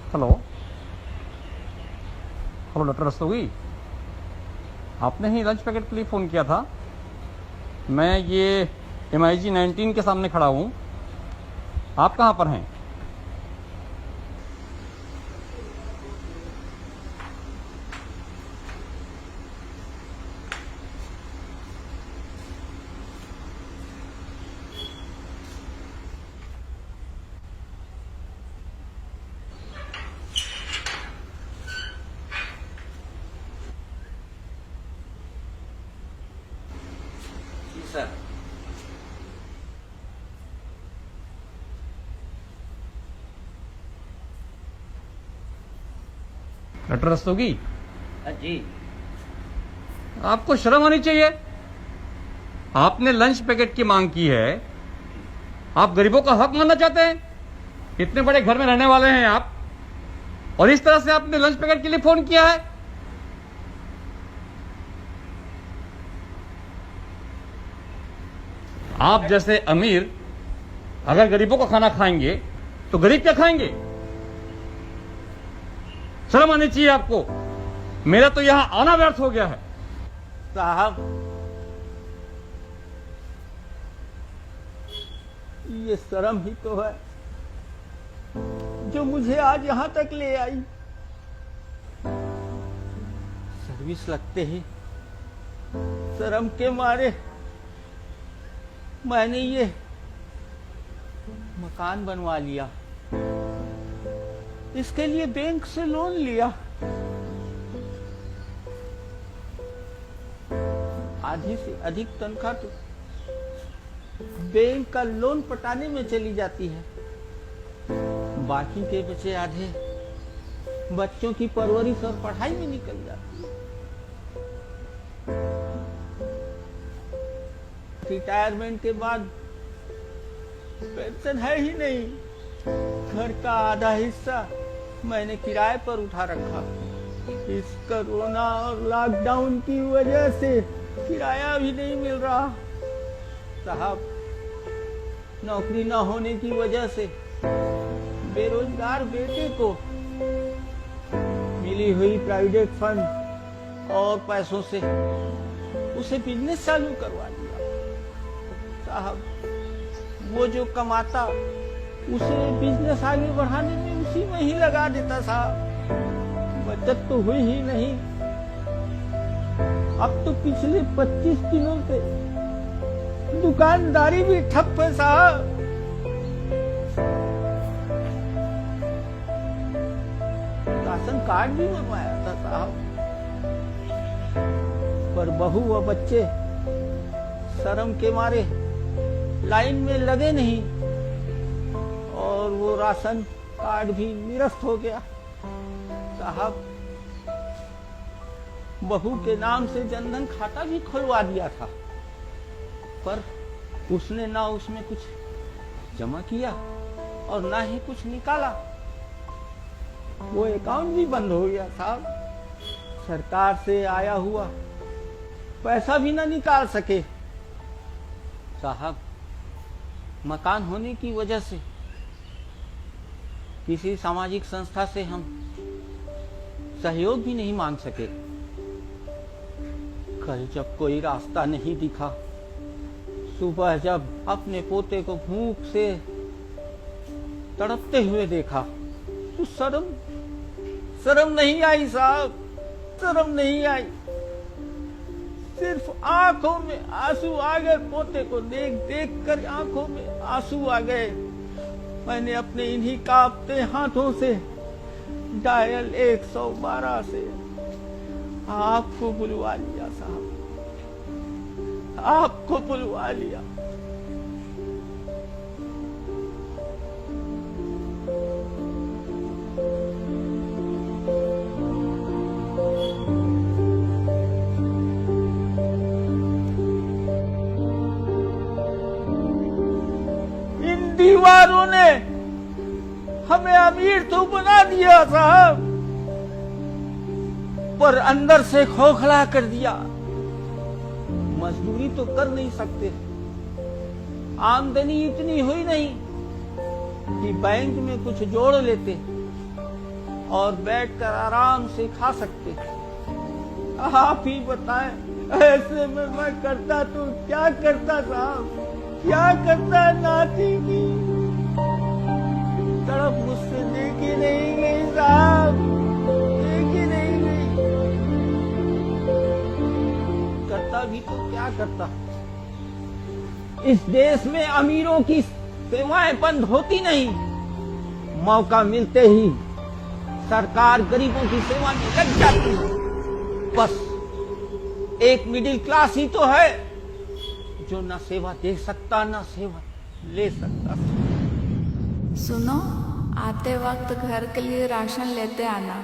Hello hello doctor Rastogi, आपने ही lunch packet के लिए फ़ोन किया था। मैं ये MIG 19 के सामने खड़ा हूँ। आप कहाँ पर हैं? जी सर। डॉक्टर रस्तोगी, जी। आपको शर्म आनी चाहिए। आपने लंच पैकेट की मांग की है। आप गरीबों का हक मानना चाहते हैं? इतने बड़े घर में रहने वाले हैं आप, और इस तरह से आपने लंच पैकेट के लिए फोन किया है। आप जैसे अमीर अगर गरीबों का खाना खाएंगे तो गरीब क्या खाएंगे? शर्म आनी चाहिए आपको। मेरा तो यहां आना व्यर्थ हो गया है। साहब, ये शर्म ही तो है जो मुझे आज यहां तक ले आई। सर्विस लगते ही शर्म के मारे मैंने ये मकान बनवा लिया, इसके लिए बैंक से लोन लिया। आधी से अधिक तनख्वाह तो बैंक का लोन पटाने में चली जाती है, बाकी के बचे आधे बच्चों की परवरिश और पढ़ाई में निकल जाती है। रिटायरमेंट के बाद पेंशन है ही नहीं। घर का आधा हिस्सा मैंने किराए पर उठा रखा। इस कोरोना और लॉकडाउन की वजह से किराया भी नहीं मिल रहा। साहब, नौकरी न होने की वजह से बेरोजगार बेटे को मिली हुई प्राइवेट फंड और पैसों से उसे बिजनेस चालू करवा दिया। साहब, वो जो कमाता उसे बिजनेस आगे बढ़ाने में उसी में ही लगा देता। साहब, बचत तो हुई ही नहीं। अब तो पिछले 25 दिनों से दुकानदारी भी ठप है। साहब, राशन कार्ड भी बनवाया था साहब, पर बहू व बच्चे शर्म के मारे लाइन में लगे नहीं और वो राशन कार्ड भी निरस्त हो गया। साहब, बहू के नाम से जनधन खाता भी खुलवा दिया था, पर उसने ना उसमें कुछ जमा किया और ना ही कुछ निकाला। वो अकाउंट भी बंद हो गया। साहब, सरकार से आया हुआ पैसा भी ना निकाल सके। साहब, मकान होने की वजह से किसी सामाजिक संस्था से हम सहयोग भी नहीं मांग सके। कल जब कोई रास्ता नहीं दिखा, सुबह जब अपने पोते को भूख से तड़पते हुए देखा, तो शर्म नहीं आई। साहब, शर्म नहीं आई। सिर्फ आंखों में आंसू आ गए। पोते को देख देख कर आंखों में आंसू आ गए। मैंने अपने इन्हीं कांपते हाथों से डायल 112 से आपको बुलवा लिया। साहब, आपको बुलवा लिया। इन दीवारों ने हमें अमीर तो बना दिया साहब, पर अंदर से खोखला कर दिया। मजदूरी तो कर नहीं सकते, आमदनी इतनी हुई नहीं कि बैंक में कुछ जोड़ लेते और बैठकर आराम से खा सकते। आप ही बताएं, ऐसे में मैं करता तो क्या करता साहब, क्या करता नाती की तरफ मुझसे देखी नहीं गई साहब, देखी नहीं गई। करता भी तो क्या करता। इस देश में अमीरों की सेवाएं बंद होती नहीं, मौका मिलते ही सरकार गरीबों की सेवा में लग जाती है। बस एक मिडिल क्लास ही तो है जो ना सेवा दे सकता ना सेवा ले सकता। सुनो, आते वक्त घर के लिए राशन लेते आना।